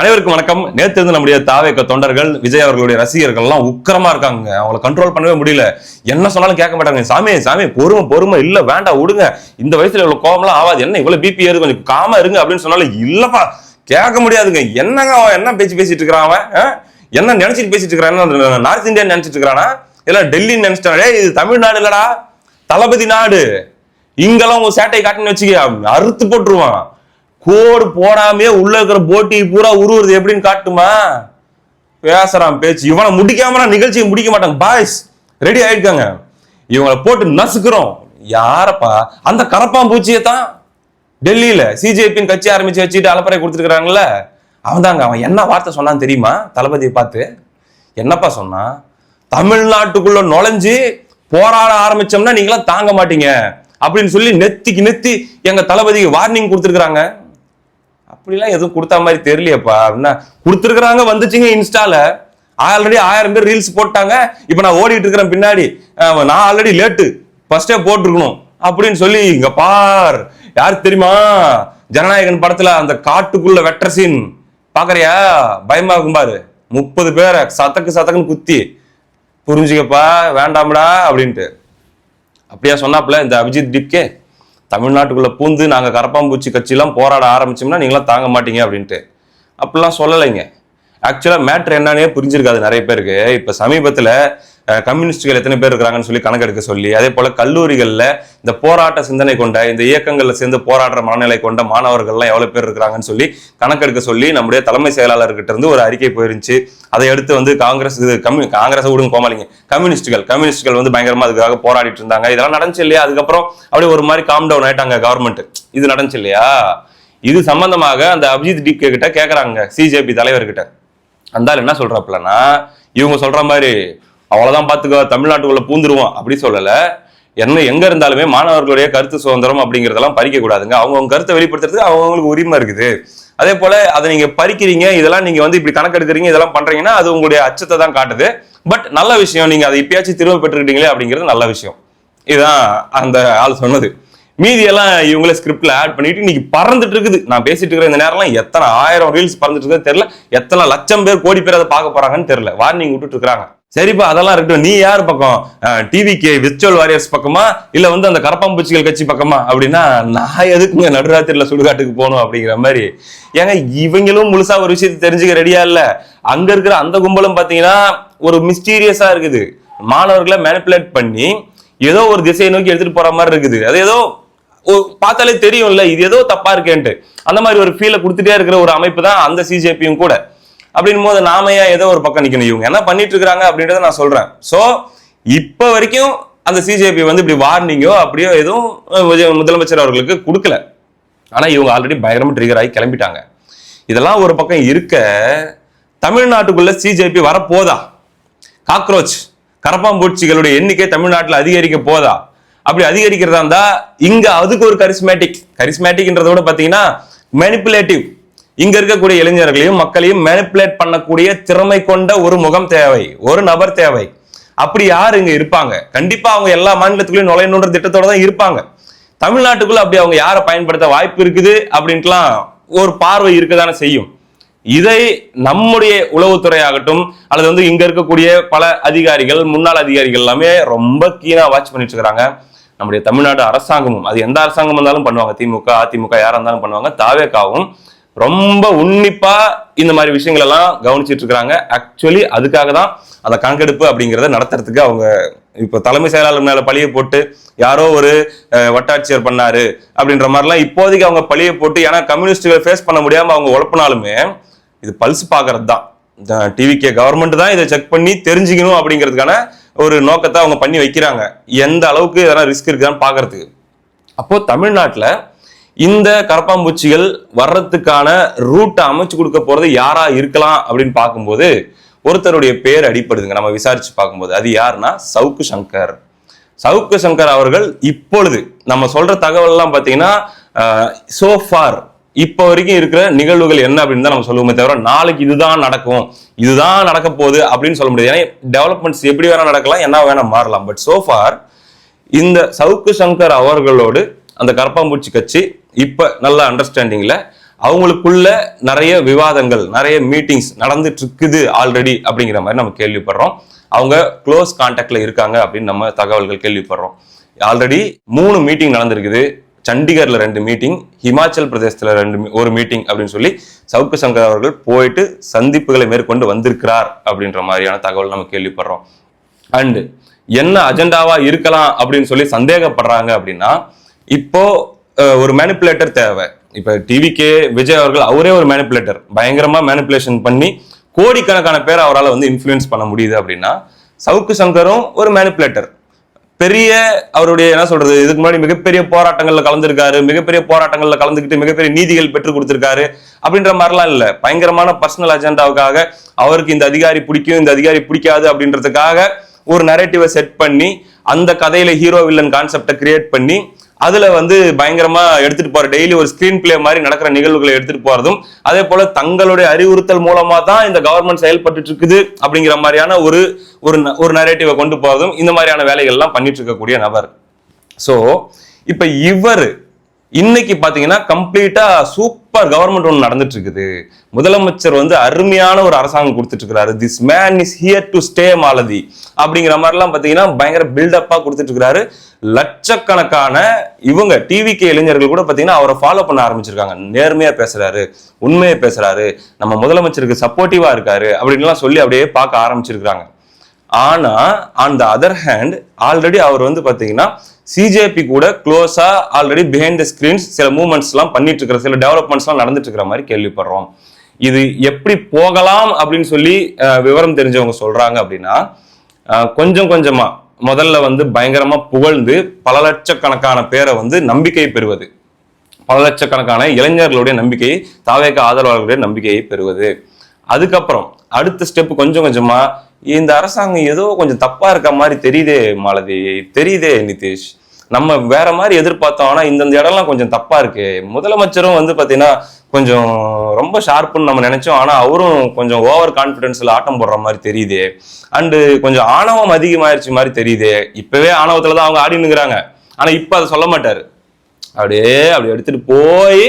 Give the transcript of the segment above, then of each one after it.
அனைவருக்கும் வணக்கம். நேற்று இருந்து நம்முடைய தாவேக தொண்டர்கள் விஜய் அவர்களுடைய ரசிகர்கள் எல்லாம் உக்கிரமா இருக்காங்க. அவங்களை கண்ட்ரோல் பண்ணவே முடியல. என்ன சொன்னாலும் கேட்க மாட்டாங்க. சாமி சாமி பொறுமை இல்ல வேண்டாம் விடுங்க, இந்த வயசுல இவ்வளவு கோபம்லாம் ஆகாது, என்ன இவ்வளவு பிபி ஏறுது, கொஞ்சம் காமா இருங்க அப்படின்னு சொன்னாலும் இல்லப்பா கேட்க முடியாதுங்க. என்னங்க அவன் என்ன பேசிட்டு இருக்கிறான், அவன் என்ன நினைச்சிட்டு பேசிட்டு இருக்கிறான், நார்த் இந்தியா நினைச்சிட்டு இருக்கிறானா இல்ல டெல்லின்னு நினைச்சிட்டானே. இது தமிழ்நாடு இல்லடா, தளபதி நாடு. இங்கெல்லாம் உங்க சேட்டை காட்டுன்னு வச்சுக்க அறுத்து போட்டுருவான். கோடு போடாமே உள்ள இருக்கிற போட்டி பூரா உருவுறது எப்படின்னு காட்டுமா பேசுறான் பேச்சு. இவனை முடிக்காம நிகழ்ச்சியை முடிக்க மாட்டாங்க. பாய்ஸ் ரெடி ஆயிடுக்காங்க, இவங்களை போட்டு நசுக்கிறோம். யாரப்பா அந்த கரப்பாம்பூச்சியை தான் டெல்லியில சிஜேபின்னு கட்சி ஆரம்பிச்சு வச்சுட்டு அலப்பறை கொடுத்துருக்காங்கல்ல, அவன் தாங்க. அவன் என்ன வார்த்தை சொன்னான்னு தெரியுமா? தளபதியை பார்த்து என்னப்பா சொன்னா, தமிழ்நாட்டுக்குள்ள நுழைஞ்சு போராட ஆரம்பிச்சோம்னா நீங்களாம் தாங்க மாட்டீங்க அப்படின்னு சொல்லி நெத்திக்கு நெத்தி எங்க தளபதிக்கு வார்னிங் கொடுத்துருக்காங்க. அப்படிலாம் எதுவும் கொடுத்தா மாதிரி தெரியலையப்பா அப்படின்னா கொடுத்துருக்காங்க. வந்துச்சுங்க இன்ஸ்டால ஆல்ரெடி 1000 பேர் ரீல்ஸ் போட்டாங்க. இப்ப நான் ஓடிட்டு இருக்கிறேன் பின்னாடி, நான் ஆல்ரெடி லேட்டு ஃபர்ஸ்டே போட்டிருக்கணும் அப்படின்னு சொல்லி. இங்க பார், யாரு தெரியுமா, ஜனநாயகன் படத்துல அந்த காட்டுக்குள்ள வெற்ற சீன் பாக்குறியா, பயமா இருக்கும் பாரு. 30 பேரை சத்தக்குன்னு குத்தி புரிஞ்சுக்கப்பா வேண்டாம்டா அப்படின்ட்டு அப்படியா சொன்னாப்ல இந்த அபிஜித் டிப்கே. தமிழ்நாட்டுக்குள்ள பூந்து நாங்க கரப்பாம்பூச்சி கட்சியெல்லாம் போராட ஆரம்பிச்சோம்னா நீங்களாம் தாங்க மாட்டீங்க அப்படின்ட்டு அப்படிலாம் சொல்லலைங்க. ஆக்சுவலா மேட்ரு என்னன்னே புரிஞ்சிருக்காது நிறைய பேருக்கு. இப்ப சமீபத்துல கம்யூனிஸ்டுகள் எத்தனை பேர் இருக்கிறாங்கன்னு சொல்லி கணக்கெடுக்க சொல்லி, அதே போல கல்லூரிகள்ல இந்த போராட்ட சிந்தனை கொண்ட இந்த இயக்கங்கள்ல சேர்ந்து போராடுற மனநிலை கொண்ட மாணவர்கள்லாம் எவ்வளவு பேர் இருக்கிறாங்கன்னு சொல்லி கணக்கெடுக்க சொல்லி நம்முடைய தலைமை செயலாளர்கிட்ட இருந்து ஒரு அறிக்கை போயிருந்துச்சு. அதை அடுத்து வந்து காங்கிரஸ் விடுங்க கோமாளிங்க, கம்யூனிஸ்டுகள் வந்து பயங்கரமா அதுக்காக போராடிட்டு இருந்தாங்க. இதெல்லாம் நடந்துச்சு இல்லையா? அதுக்கப்புறம் அப்படியே ஒரு மாதிரி காம் டவுன் ஆயிட்டாங்க கவர்மெண்ட். இது நடந்துச்சு இல்லையா? இது சம்பந்தமாக அந்த அபிஜித் டிப்கே கிட்ட கேட்கறாங்க, சிஜேபி தலைவர்கிட்ட. அந்த என்ன சொல்றாப்லன்னா, இவங்க சொல்ற மாதிரி அவ்வளவுதான் பாத்துக்கோ தமிழ்நாட்டுக்குள்ள பூந்துருவோம் அப்படி சொல்லல. என்ன எங்க இருந்தாலுமே மாணவர்களுடைய கருத்து சுதந்திரம் அப்படிங்கறதெல்லாம் பறிக்க கூடாதுங்க. அவங்க கருத்தை வெளிப்படுத்துறதுக்கு அவங்களுக்கு உரிமை இருக்குது. அதே போல அதை நீங்க பறிக்கிறீங்க, இதெல்லாம் நீங்க வந்து இப்படி கணக்கெடுக்கிறீங்க, இதெல்லாம் பண்றீங்கன்னா அது உங்களுடைய அச்சத்தை தான் காட்டுது. பட் நல்ல விஷயம், நீங்க அதை இப்பயாச்சும் திரும்ப பெற்றுக்கிட்டீங்களே அப்படிங்கிறது நல்ல விஷயம். இதுதான் அந்த ஆள் சொன்னது. மீதி எல்லாம் இவங்களே ஸ்கிரிப்ட்ல ஆட் பண்ணிட்டு இன்னைக்கு பறந்துட்டு இருக்குது. நான் பேசிட்டு இருக்கிற இந்த நேரம்லாம் எத்தனை 1000 ரீல்ஸ் பறந்துட்டு இருக்குன்னு தெரியல, எத்தனை லட்சம் பேர் கோடி பேர் அதை பார்க்க போறாங்கன்னு தெரியல. வார்னிங் விட்டுட்டு இருக்காங்க. சரிப்பா அதெல்லாம் இருக்கட்டும், நீ யார் பக்கம், டிவிகே விர்ச்சுவல் வாரியர்ஸ் பக்கமா இல்ல வந்து அந்த கரப்பாம்பூச்சிகள் கட்சி பக்கமா அப்படின்னா, நான் எதுக்குங்க நடுராத்திரில சுடுகாட்டுக்கு போகணும் அப்படிங்கிற மாதிரி. ஏங்க இவங்களும் முழுசா ஒரு விஷயத்தை தெரிஞ்சுக்க ரெடியா இல்ல. அங்க இருக்கிற அந்த கும்பலும் பாத்தீங்கன்னா ஒரு மிஸ்டீரியஸா இருக்குது. மாணவர்களை மேனிபுலேட் பண்ணி ஏதோ ஒரு திசையை நோக்கி எடுத்துட்டு போற மாதிரி இருக்குது. அது ஏதோ பார்த்தாலே தெரியும்ல இது ஏதோ தப்பா இருக்கேன்ட்டு, அந்த மாதிரி ஒரு ஃபீலை கொடுத்துட்டே இருக்கிற ஒரு அமைப்பு தான் அந்த சிஜேபியும் கூட. அப்படின் போது நாம ஏன் ஏதோ ஒரு பக்கம் நிக்கணும்? இவங்க என்ன பண்ணிட்டு இருக்காங்க அப்படின்றத நான் சொல்றேன். சோ இப்ப வரைக்கும் அந்த சிஜேபி வந்து இப்படி வார்னிங்கோ அப்படியோ எதுவும் முதலமைச்சர் அவர்களுக்கு கொடுக்கல. ஆனா இவங்க ஆல்ரெடி பயங்கரமா ட்ரிகர் ஆகி கிளம்பிட்டாங்க. இதெல்லாம் ஒரு பக்கம் இருக்க, தமிழ்நாட்டுக்குள்ள சிஜேபி வரப்போதா? காக்ரோச் கரப்பாம்பூச்சிகளுடைய எண்ணிக்கை தமிழ்நாட்டில் அதிகரிக்க போதா? அப்படி அதிகரிக்கிறதா இருந்தா இங்க அதுக்கு ஒரு கரிஸ்மேட்டிக்ன்றத விட பாத்தீங்கன்னா மேனிபுலேட்டிவ், இங்க இருக்கக்கூடிய இளைஞர்களையும் மக்களையும் மேனிபுலேட் பண்ணக்கூடிய திறமை கொண்ட ஒரு முகம் தேவை, ஒரு நபர் தேவை. அப்படி யாரு இங்க இருப்பாங்க? கண்டிப்பா அவங்க எல்லா மாநிலத்துக்குள்ளயும் நுழையணுன்ற திட்டத்தோட தான் இருப்பாங்க. தமிழ்நாட்டுக்குள்ள அப்படி அவங்க யாரை பயன்படுத்த வாய்ப்பு இருக்குது அப்படின்ட்டுலாம் ஒரு பார்வை இருக்கதானே செய்யும். இதை நம்முடைய உளவுத்துறை ஆகட்டும் அல்லது வந்து இங்க இருக்கக்கூடிய பல அதிகாரிகள், முன்னாள் அதிகாரிகள் எல்லாமே ரொம்ப கீனா வாட்ச் பண்ணிட்டு இருக்காங்க. நம்முடைய தமிழ்நாடு அரசாங்கமும், அது எந்த அரசாங்கம் இருந்தாலும் பண்ணுவாங்க, திமுக அதிமுக யாரா இருந்தாலும் பண்ணுவாங்க, தாவேகாவும் ரொம்ப உன்னிப்பா இந்த மாதிரி விஷயங்கள் எல்லாம் கவனிச்சிட்டு இருக்காங்க. ஆக்சுவலி அதுக்காக தான் அந்த கணக்கெடுப்பு அப்படிங்கிறத நடத்துறதுக்கு அவங்க இப்ப தலைமை செயலாளர் மேல பழிய போட்டு யாரோ ஒரு வட்டாட்சியர் பண்ணாரு அப்படின்ற மாதிரிலாம் இப்போதைக்கு அவங்க பழிய போட்டு, ஏன்னா கம்யூனிஸ்டுகளை ஃபேஸ் பண்ண முடியாம அவங்க உழப்பினாலுமே இது பல்ஸ் பாக்குறது தான். டிவிகே கவர்மெண்ட் தான் இதை செக் பண்ணி தெரிஞ்சுக்கணும் அப்படிங்கிறதுக்கான ஒரு நோக்கத்தை அவங்க பண்ணி வைக்கிறாங்க. எந்த அளவுக்கு இதெல்லாம் ரிஸ்க் இருக்குதான்னு பாக்குறதுக்கு. அப்போ தமிழ்நாட்டுல இந்த கரப்பாம்பூச்சிகள் வர்றதுக்கான ரூட்டை அமைச்சு கொடுக்க போறது யாரா இருக்கலாம் அப்படின்னு பார்க்கும்போது ஒருத்தருடைய பேர் அடிப்படுதுங்க. நம்ம விசாரிச்சு பார்க்கும்போது அது யாருன்னா சவுக்கு சங்கர் அவர்கள். இப்பொழுது நம்ம சொல்ற தகவல் எல்லாம் பாத்தீங்கன்னா சோஃபார் இப்ப வரைக்கும் இருக்கிற நிகழ்வுகள் என்ன அப்படின்னு தான் நம்ம சொல்லுவோமே தவிர நாளைக்கு இதுதான் நடக்க போகுது அப்படின்னு சொல்ல முடியாது. ஏன்னா டெவலப்மெண்ட்ஸ் எப்படி வேணா நடக்கலாம், என்ன வேணா மாறலாம். பட் சோஃபார் இந்த சவுக்கு சங்கர் அவர்களோடு அந்த கரப்பாம்பூச்சி கட்சி இப்ப நல்ல அண்டர்ஸ்டாண்டிங்ல அவங்களுக்குள்ள நிறைய விவாதங்கள், நிறைய மீட்டிங்ஸ் நடந்துட்டு இருக்குது ஆல்ரெடி அப்படிங்கிற மாதிரி நம்ம கேள்விப்படுறோம். அவங்க க்ளோஸ் கான்டாக்ட்ல இருக்காங்க அப்படின்னு நம்ம தகவல்கள் கேள்விப்படுறோம். ஆல்ரெடி 3 மீட்டிங் நடந்திருக்குது. சண்டிகர்ல 2 மீட்டிங், ஹிமாச்சல் பிரதேசத்துல ஒரு மீட்டிங் அப்படின்னு சொல்லி சவுக்கு சங்கர் அவர்கள் போயிட்டு சந்திப்புகளை மேற்கொண்டு வந்திருக்கிறார் அப்படின்ற மாதிரியான தகவல் நம்ம கேள்விப்படுறோம். அண்ட் என்ன அஜெண்டாவா இருக்கலாம் அப்படின்னு சொல்லி சந்தேகப்படுறாங்க அப்படின்னா, இப்போ ஒரு மேனிப்புலேட்டர் தேவை. இப்ப டிவிகே விஜய் அவர்கள் அவரே ஒரு மேனிப்புலேட்டர், பயங்கரமா மேனிப்புலேஷன் பண்ணி கோடிக்கணக்கான பேர் அவரால் வந்து இன்ஃப்ளூயன்ஸ் பண்ண முடியுது அப்படின்னா, சவுக்கு சங்கரும் ஒரு மேனிப்புலேட்டர். பெரிய அவருடைய என்ன சொல்றது, இதுக்கு முன்னாடி மிகப்பெரிய போராட்டங்கள்ல கலந்துருக்காரு, மிகப்பெரிய போராட்டங்கள்ல கலந்துக்கிட்டு மிகப்பெரிய நீதிகள் பெற்றுக் கொடுத்திருக்காரு அப்படின்ற மாதிரிலாம் இல்ல. பயங்கரமான பர்சனல் அஜெண்டாவுக்காக அவருக்கு இந்த அதிகாரி பிடிக்கும், இந்த அதிகாரி பிடிக்காது அப்படின்றதுக்காக ஒரு நரேட்டிவை செட் பண்ணி அந்த கதையில ஹீரோ வில்லன் கான்செப்டை கிரியேட் பண்ணி அதுல வந்து பயங்கரமா எடுத்துட்டு போற, டெய்லி ஒரு ஸ்கிரீன் பிளே மாதிரி நடக்கிற நிகழ்வுகளை எடுத்துட்டு போறதும், அதே போல தங்களுடைய அறிவுறுத்தல் மூலமா தான் இந்த கவர்மெண்ட் செயல்பட்டு இருக்குது அப்படிங்கிற மாதிரியான ஒரு நரேட்டிவை கொண்டு போறதும், இந்த மாதிரியான வேலைகள் எல்லாம் பண்ணிட்டு இருக்கக்கூடிய நபர். சோ இப்ப இவர் இன்னைக்கு பாத்தீங்கன்னா கம்ப்ளீட்டா சூப்பர் கவர்மெண்ட் ஒன்று நடந்துட்டு இருக்குது. முதலமைச்சர் வந்து அருமையான ஒரு அரசாங்கம் கொடுத்துட்டு இருக்கிறாரு. This man is here to stay Malathi அப்படிங்கிற மாதிரிலாம் பாத்தீங்கன்னா பயங்கர பில்டப்பா கொடுத்துட்டு இருக்கிறாரு. லட்சக்கணக்கான இவங்க டிவிகே இளைஞர்கள் கூட பாத்தீங்கன்னா அவரை ஃபாலோ பண்ண ஆரம்பிச்சிருக்காங்க. நேர்மையா பேசுறாரு, உண்மையை பேசுறாரு, நம்ம முதலமைச்சருக்கு சப்போர்ட்டிவா இருக்காரு அப்படின்லாம் சொல்லி அப்படியே பார்க்க ஆரம்பிச்சிருக்காங்க. ஆனா அந்த அதர் ஹேண்ட் ஆல்ரெடி அவர் வந்து பாத்தீங்கன்னா சிஜேபி கூட க்ளோஸா ஆல்ரெடி பிஹைண்ட் த ஸ்கிரீன்ஸ் சில மூவ்மெண்ட்ஸ் எல்லாம் பண்ணிட்டு இருக்கிற, சில டெவலப்மெண்ட்ஸ் எல்லாம் நடந்துட்டு இருக்கிற மாதிரி கேள்விப்படுறோம். இது எப்படி போகலாம் அப்படின்னு சொல்லி விவரம் தெரிஞ்சவங்க சொல்றாங்க அப்படின்னா, கொஞ்சம் கொஞ்சமா முதல்ல வந்து பயங்கரமா புகழ்ந்து பல லட்சக்கணக்கான பேரை வந்து நம்பிக்கை பெறுவது, பல லட்சக்கணக்கான இளைஞர்களுடைய நம்பிக்கையை, தாவேக ஆதரவாளர்களுடைய நம்பிக்கையை பெறுவது. அதுக்கப்புறம் அடுத்த ஸ்டெப் கொஞ்சம் கொஞ்சமா இந்த அரசாங்கம் ஏதோ கொஞ்சம் தப்பா இருக்க மாதிரி தெரியுதே மாலதி, தெரியுதே நிதிஷ், நம்ம வேற மாதிரி எதிர்பார்த்தோம், ஆனா இந்த இடம்லாம் கொஞ்சம் தப்பா இருக்கு. முதலமைச்சரும் வந்து பாத்தீங்கன்னா கொஞ்சம் ரொம்ப ஷார்ப்புன்னு நம்ம நினைச்சோம், ஆனா அவரும் கொஞ்சம் ஓவர் கான்பிடன்ஸ்ல ஆட்டம் போடுற மாதிரி தெரியுது. அண்டு கொஞ்சம் ஆணவம் அதிகமாயிருச்சு மாதிரி தெரியுது. இப்பவே ஆணவத்துலதான் அவங்க ஆடினுங்கிறாங்க, ஆனா இப்ப அதை சொல்ல மாட்டாரு. அப்படி எடுத்துட்டு போய்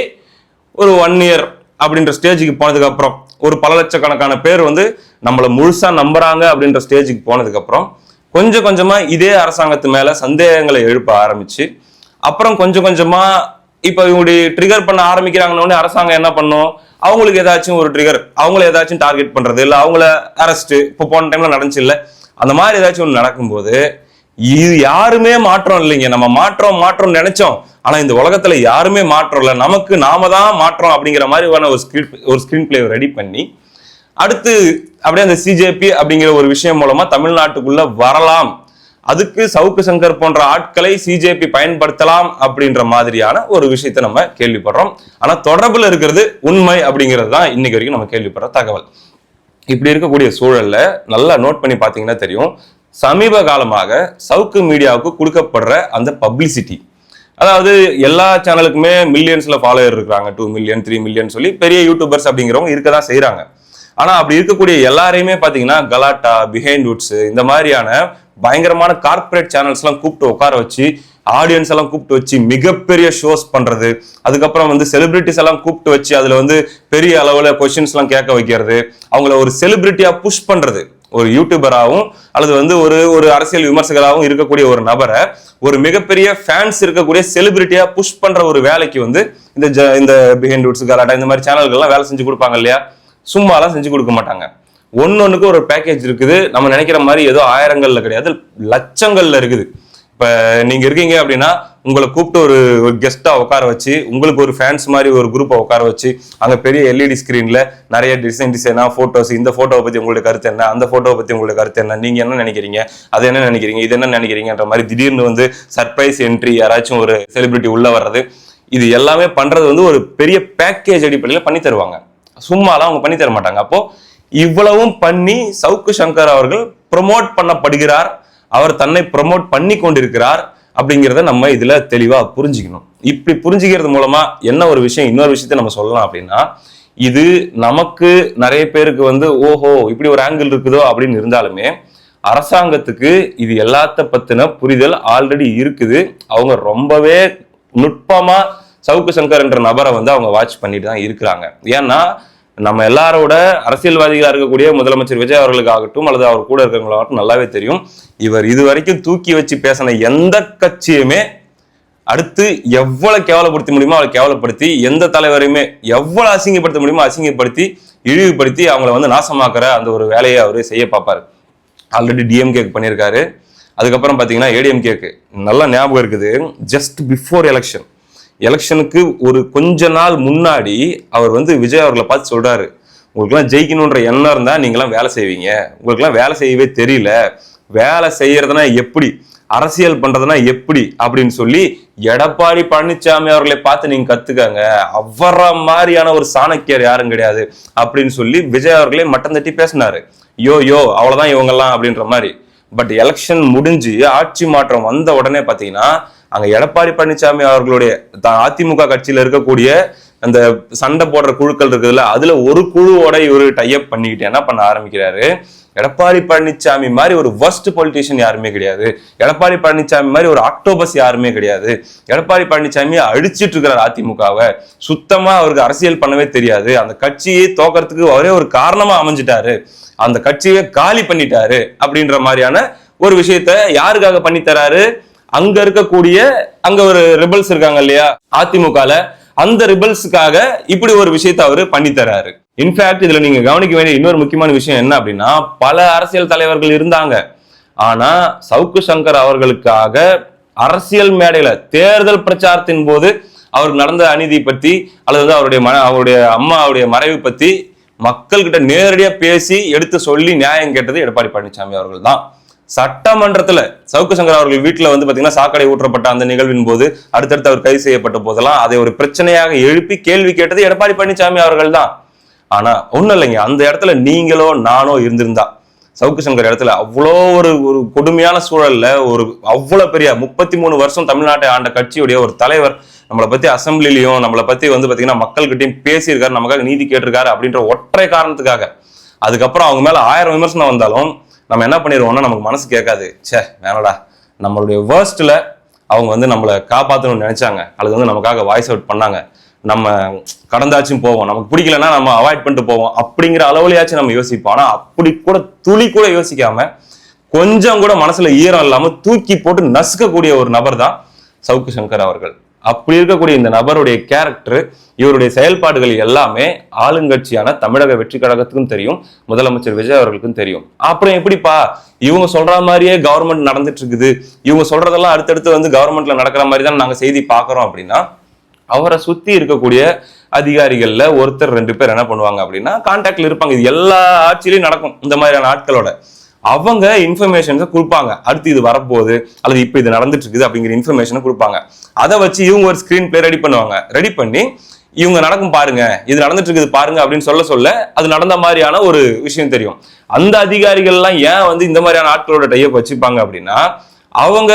ஒரு 1 இயர் அப்படின்ற ஸ்டேஜுக்கு போனதுக்கு அப்புறம் ஒரு பல லட்சக்கணக்கான பேர் வந்து நம்மள முழுசா நம்புறாங்க அப்படின்ற ஸ்டேஜுக்கு போனதுக்கு அப்புறம் கொஞ்சம் கொஞ்சமா இதே அரசாங்கத்து மேல சந்தேகங்களை எழுப்ப ஆரம்பிச்சு, அப்புறம் கொஞ்சம் கொஞ்சமா இப்ப இவங்க ட்ரிகர் பண்ண ஆரம்பிக்கிறாங்கன்னு அரசாங்கம் என்ன பண்ணும், அவங்களுக்கு ஏதாச்சும் ஒரு ட்ரிகர், அவங்கள ஏதாச்சும் டார்கெட் பண்றது, இல்ல அவங்கள அரெஸ்ட், இப்போ போன டைம்ல நடந்துச்சு இல்ல, அந்த மாதிரி ஏதாச்சும் ஒண்ணு நடக்கும்போது இது யாருமே மாற்றம் இல்லைங்க. நம்ம மாற்றம் நினைச்சோம், ஆனா இந்த உலகத்துல யாருமே மாற்றம் இல்லை, நமக்கு நாம தான் மாற்றம் அப்படிங்கிற மாதிரியான ஒரு ஸ்கிரீன் பிளே ரெடி பண்ணி அடுத்து அப்படியே அந்த சிஜேபி அப்படிங்கிற ஒரு விஷயம் மூலமா தமிழ்நாட்டுக்குள்ள வரலாம், அதுக்கு சவுக்கு சங்கர் போன்ற ஆட்களை சிஜேபி பயன்படுத்தலாம் அப்படின்ற மாதிரியான ஒரு விஷயத்தை நம்ம கேள்விப்படுறோம். ஆனா தொடர்புல இருக்கிறது உண்மை அப்படிங்கிறது தான் இன்னைக்கு வரைக்கும் நம்ம கேள்விப்படுற தகவல். இப்படி இருக்கக்கூடிய சூழல்ல நல்லா நோட் பண்ணி பாத்தீங்கன்னா தெரியும், சமீப காலமாக சவுக்கு மீடியாவுக்கு கொடுக்கப்படுற அந்த பப்ளிசிட்டி, அதாவது எல்லா சேனலுக்குமே மில்லியன்ஸ்ல ஃபாலோவர் இருக்கிறாங்க, 2 மில்லியன் 3 மில்லியன் சொல்லி பெரிய யூடியூபர்ஸ் அப்படிங்கிறவங்க இருக்கதான் செய்யறாங்க. ஆனா அப்படி இருக்கக்கூடிய எல்லாரையுமே பாத்தீங்கன்னா கலாட்டா, பிஹைண்ட் வுட்ஸ், இந்த மாதிரியான பயங்கரமான கார்பரேட் சேனல்ஸ் எல்லாம் கூப்பிட்டு உட்கார வச்சு, ஆடியன்ஸ் எல்லாம் கூப்பிட்டு வச்சு மிகப்பெரிய ஷோஸ் பண்றது, அதுக்கப்புறம் வந்து செலிபிரிட்டிஸ் எல்லாம் கூப்பிட்டு வச்சு அதுல வந்து பெரிய அளவுல கொஸ்டின்ஸ் எல்லாம் கேட்க வைக்கிறது, அவங்கள ஒரு செலிபிரிட்டியா புஷ் பண்றது, ஒரு யூடியூபராகவும் அல்லது வந்து ஒரு அரசியல் விமர்சகராகவும் இருக்கக்கூடிய ஒரு நபரை ஒரு மிகப்பெரிய ஃபேன்ஸ் இருக்கக்கூடிய செலிபிரிட்டியா புஷ் பண்ற ஒரு வேலைக்கு வந்து இந்த பிஹைண்ட் வுட்ஸ், கலாட்டா இந்த மாதிரி சேனல்கள்லாம் வேலை செஞ்சு கொடுப்பாங்க இல்லையா. சும்மாலாம் செஞ்சு கொடுக்க மாட்டாங்க. ஒன்னொன்னுக்கு ஒரு பேக்கேஜ் இருக்குது. நம்ம நினைக்கிற மாதிரி ஏதோ ஆயிரங்கள்ல கிடையாது, லட்சங்கள்ல இருக்குது. இப்ப நீங்க இருக்கீங்க அப்படின்னா உங்களை கூப்பிட்டு ஒரு கெஸ்டா உட்கார வச்சு, உங்களுக்கு ஒரு ஃபேன்ஸ் மாதிரி ஒரு குரூப்பை உட்கார வச்சு, அங்க பெரிய எல்இடி ஸ்கிரீன்ல நிறைய டிசைனா போட்டோஸ், இந்த போட்டோவை பத்தி உங்களுடைய கருத்து என்ன, அந்த போட்டோவை பத்தி உங்களுடைய கருத்து என்ன, நீங்க என்ன நினைக்கிறீங்க, அது என்ன நினைக்கிறீங்க, இது என்ன நினைக்கிறீங்கன்ற மாதிரி திடீர்னு வந்து சர்ப்ரைஸ் என்ட்ரி, யாராச்சும் ஒரு செலிபிரிட்டி உள்ள வர்றது, இது எல்லாமே பண்றது வந்து ஒரு பெரிய பேக்கேஜ் அடிப்படையில் பண்ணி தருவாங்க. சும்மாலாம் அவங்க பண்ணி தர மாட்டாங்க. அப்போ இவ்வளவும் பண்ணி சவுக்கு சங்கர் அவர்கள் ப்ரொமோட் பண்ணப்படுகிறார், அவர் தன்னை ப்ரொமோட் பண்ணி கொண்டிருக்கிறார் அப்படிங்கிறத நம்ம இதுல தெளிவா புரிஞ்சுக்கணும். இப்படி புரிஞ்சுக்கிறது மூலமா என்ன ஒரு விஷயம், இன்னொரு விஷயத்த நம்ம சொல்லலாம் அப்படின்னா, இது நமக்கு நிறைய பேருக்கு வந்து ஓஹோ இப்படி ஒரு ஆங்கிள் இருக்குதோ அப்படின்னு இருந்தாலுமே, அரசாங்கத்துக்கு இது எல்லாத்த பத்தின புரிதல் ஆல்ரெடி இருக்குது. அவங்க ரொம்பவே நுட்பமா சவுக்கு சங்கர் என்ற நபரை வந்து அவங்க வாட்ச் பண்ணிட்டு தான் இருக்கிறாங்க. ஏன்னா நம்ம எல்லாரோட அரசியல்வாதிகளா இருக்கக்கூடிய முதலமைச்சர் விஜய் அவர்களுக்காகட்டும் அல்லது அவர் கூட இருக்கிறவங்களாகட்டும் நல்லாவே தெரியும், இவர் இதுவரைக்கும் தூக்கி வச்சு பேசின எந்த கட்சியுமே அடுத்து எவ்வளவு கேவலப்படுத்த முடியுமோ அவளை கேவலப்படுத்தி, எந்த தலைவரையுமே எவ்வளவு அசிங்கப்படுத்த முடியுமோ அசிங்கப்படுத்தி, இழிவுபடுத்தி அவங்கள வந்து நாசமாக்குற அந்த ஒரு வேலையை அவரு செய்ய பார்ப்பாரு. ஆல்ரெடி டிஎம்கேக்கு பண்ணியிருக்காரு. அதுக்கப்புறம் பாத்தீங்கன்னா ஏடிஎம்கேக்கு நல்லா ஞாபகம் இருக்குது. ஜஸ்ட் பிஃபோர் எலெக்ஷனுக்கு ஒரு கொஞ்ச நாள் முன்னாடி அவர் வந்து விஜய் அவர்களை பார்த்து சொல்றாரு, உங்களுக்குலாம் ஜெயிக்கணுன்ற எண்ணம் இருந்தா நீங்களாம் வேலை செய்வீங்க, உங்களுக்குலாம் வேலை செய்யவே தெரியல, வேலை செய்யறதுனா எப்படி, அரசியல் பண்றதுனா எப்படி அப்படின்னு சொல்லி எடப்பாடி பழனிசாமி அவர்களை பார்த்து நீங்க கத்துக்காங்க, அவர மாதிரியான ஒரு சாணக்கியர் யாரும் கிடையாது அப்படின்னு சொல்லி விஜய் அவர்களே மட்டம் தட்டி பேசினாரு. யோ அவ்வளவுதான் இவங்கெல்லாம் அப்படின்ற மாதிரி. பட் எலெக்ஷன் முடிஞ்சு ஆட்சி மாற்றம் வந்த உடனே பாத்தீங்கன்னா அங்க எடப்பாடி பழனிசாமி அவர்களுடைய அதிமுக கட்சியில இருக்கக்கூடிய அந்த சண்டை போடுற குழுக்கள் இருக்குதுல்ல, அதுல ஒரு குழுவோட இவரு டைப் பண்ணிக்கிட்டு என்ன பண்ண ஆரம்பிக்கிறாரு, எடப்பாடி பழனிசாமி மாதிரி ஒரு வர்ஸ்ட் பொலிட்டிஷியன் யாருமே கிடையாது, எடப்பாடி பழனிசாமி மாதிரி ஒரு ஆக்டோபஸ் யாருமே கிடையாது, எடப்பாடி பழனிசாமி அடிச்சிட்டு இருக்கிறார் அதிமுகவை, சுத்தமா அவருக்கு அரசியல் பண்ணவே தெரியாது, அந்த கட்சியை தோக்கறதுக்கு அவரே ஒரு காரணமா அமைஞ்சிட்டாரு, அந்த கட்சியை காலி பண்ணிட்டாரு அப்படின்ற மாதிரியான ஒரு விஷயத்த யாருக்காக பண்ணி தராரு, அங்க இருக்கக்கூடிய அங்க ஒரு ரிபல்ஸ் இருக்காங்க இல்லையா அதிமுகல, அந்த ரிபல்ஸுக்காக இப்படி ஒரு விஷயத்த அவரு பண்ணி தராரு. இன்ஃபேக்ட் இதுல நீங்க கவனிக்க வேண்டிய இன்னொரு முக்கியமான விஷயம் என்ன அப்படின்னா, பல அரசியல் தலைவர்கள் இருந்தாங்க, ஆனா சவுக்கு சங்கர் அவர்களுக்காக அரசியல் மேடையில தேர்தல் பிரச்சாரத்தின் போது அவருக்கு நடந்த அநீதி பத்தி அல்லது அவருடைய அம்மாவுடைய மறைவு பத்தி மக்கள் கிட்ட நேரடியா பேசி எடுத்து சொல்லி நியாயம் கேட்டது எடப்பாடி பழனிசாமி அவர்கள் தான். சட்டமன்றத்துல சவுக்கு சங்கர் அவர்கள் வீட்டுல வந்து பாத்தீங்கன்னா சாக்கடை ஊற்றப்பட்ட அந்த நிகழ்வின் போது அடுத்தடுத்து அவர் கைது செய்யப்பட்ட போதெல்லாம் அதை ஒரு பிரச்சனையாக எழுப்பி கேள்வி கேட்டது எடப்பாடி பழனிசாமி அவர்கள் தான். ஆனா ஒண்ணும் இல்லைங்க, அந்த இடத்துல நீங்களோ நானோ இருந்திருந்தா சவுக்கு சங்கர் இடத்துல அவ்வளோ ஒரு கொடுமையான சூழல்ல ஒரு அவ்வளவு பெரிய 33 வருஷம் தமிழ்நாட்டை ஆண்ட கட்சியுடைய ஒரு தலைவர் நம்மளை பத்தி அசம்பிளிலையும் நம்மளை பத்தி வந்து பாத்தீங்கன்னா மக்கள்கிட்டையும் பேசியிருக்காரு, நமக்காக நீதி கேட்டிருக்காரு அப்படின்ற ஒற்றை காரணத்துக்காக அதுக்கப்புறம் அவங்க மேல 1000 விமர்சனம் வந்தாலும் நம்ம என்ன பண்ணிடுவோம்னா நமக்கு மனசு கேட்காது, சே வேணடா, நம்மளுடைய வேர்ஸ்ட்ல அவங்க வந்து நம்மளை காப்பாற்றணும்னு நினைச்சாங்க அல்லது வந்து நமக்காக வாய்ஸ் அவுட் பண்ணாங்க, நம்ம கடந்தாச்சும் போவோம், நமக்கு பிடிக்கலன்னா நம்ம அவாய்ட் பண்ணிட்டு போவோம் அப்படிங்கிற அளவுலையாச்சும் நம்ம யோசிப்போம். ஆனா அப்படி கூட துளி கூட யோசிக்காம கொஞ்சம் கூட மனசுல ஈரம் இல்லாம தூக்கி போட்டு நசுக்கக்கூடிய ஒரு நபர் தான் சவுக்கு சங்கர் அவர்கள். அப்படி இருக்கக்கூடிய இந்த நபருடைய கேரக்டர், இவருடைய செயல்பாடுகள் எல்லாமே ஆளுங்கட்சியான தமிழக வெற்றி கழகத்துக்கும் தெரியும், முதலமைச்சர் விஜய் அவர்களுக்கும் தெரியும். அப்புறம் எப்படிப்பா இவங்க சொல்ற மாதிரியே கவர்மெண்ட் நடந்துட்டு இருக்குது, இவங்க சொல்றதெல்லாம் அடுத்தடுத்து வந்து கவர்மெண்ட்ல நடக்கிற மாதிரி தான் நாங்க செய்தி பாக்குறோம் அப்படின்னா, அவரை சுத்தி இருக்கக்கூடிய அதிகாரிகள்ல ஒருத்தர் 2 பேர் என்ன பண்ணுவாங்க அப்படின்னா கான்டாக்ட்ல இருப்பாங்க. இது எல்லா ஆட்சியிலையும் நடக்கும் இந்த மாதிரியான ஆட்களோட. அவங்க இன்ஃபர்மேஷன்ஸை கொடுப்பாங்க, அடுத்து இது வரப்போகுது அல்லது இப்போ இது நடந்துட்டு இருக்குது அப்படிங்கிற இன்ஃபர்மேஷனை கொடுப்பாங்க. அதை வச்சு இவங்க ஒரு ஸ்கிரீன் பிளே ரெடி பண்ணுவாங்க. ரெடி பண்ணி இவங்க நடக்கும் பாருங்க, இது நடந்துட்டு இருக்குது பாருங்க அப்படின்னு சொல்ல அது நடந்த மாதிரியான ஒரு விஷயம் தெரியும். அந்த அதிகாரிகள்லாம் ஏன் வந்து இந்த மாதிரியான ஆட்களோட டைப் வச்சுப்பாங்க அப்படின்னா, அவங்க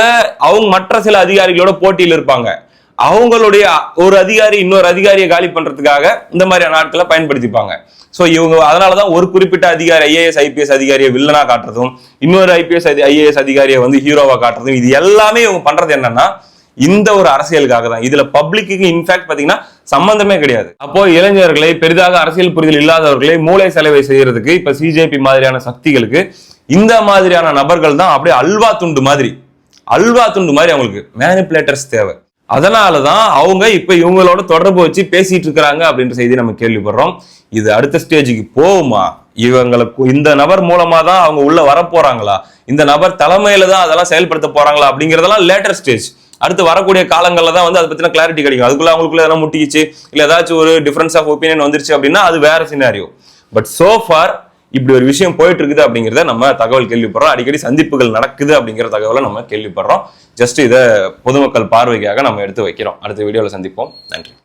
மற்ற சில அதிகாரிகளோட போட்டியில் இருப்பாங்க. அவங்களுடைய ஒரு அதிகாரி இன்னொரு அதிகாரியை காலி பண்றதுக்காக இந்த மாதிரியான ஆட்களை பயன்படுத்திப்பாங்க. சோ இவங்க அதனாலதான் ஒரு குறிப்பிட்ட அதிகாரி ஐஏஎஸ் ஐபிஎஸ் அதிகாரியை வில்லனா காட்டுறதும், இன்னொரு ஐஏஎஸ் அதிகாரியை வந்து ஹீரோவா காட்டுறதும், இது எல்லாமே இவங்க பண்றது என்னன்னா இந்த ஒரு அரசியலுக்காக தான். இதுல பப்ளிக்கு இன்ஃபேக்ட் பாத்தீங்கன்னா சம்பந்தமே கிடையாது. அப்போ இளைஞர்களை, பெரிதாக அரசியல் புரிதல் இல்லாதவர்களை மூளை செலவை செய்யறதுக்கு இப்ப சிஜேபி மாதிரியான சக்திகளுக்கு இந்த மாதிரியான நபர்கள் தான் அப்படியே அல்வா துண்டு மாதிரி அவங்களுக்கு மேனிபுலேட்டர்ஸ் தேவை. அதனாலதான் அவங்க இப்ப இவங்களோட தொடர்பு வச்சு பேசிட்டு இருக்கிறாங்க அப்படின்ற செய்தி நம்ம கேள்விப்படுறோம். இது அடுத்த ஸ்டேஜுக்கு போகுமா, இவங்களுக்கு இந்த நபர் மூலமா தான் அவங்க உள்ள வர போறாங்களா, இந்த நபர் தலைமையில தான் அதெல்லாம் செயல்படுத்த போறாங்களா அப்படிங்கறதெல்லாம் லேட்டர் ஸ்டேஜ். அடுத்து வரக்கூடிய காலங்கள்ல தான் வந்து அதை பத்தின கிளாரிட்டி கிடைக்கும். அதுக்குள்ள அவங்களுக்குள்ள எதனா முட்டிச்சு இல்ல ஏதாச்சும் ஒரு டிஃபரன்ஸ் ஆஃப் ஒப்பீனியன் வந்துருச்சு அப்படின்னா அது வேற சினாரியோ. பட் சோ ஃபார் இப்படி ஒரு விஷயம் போயிட்டு இருக்குது அப்படிங்கிறத நம்ம தகவல் கேள்விப்படுறோம். அடிக்கடி சந்திப்புகள் நடக்குது அப்படிங்கிற தகவலை நம்ம கேள்விப்படுறோம். ஜஸ்ட் இதை பொதுமக்கள் பார்வைக்காக நம்ம எடுத்து வைக்கிறோம். அடுத்த வீடியோல சந்திப்போம். நன்றி.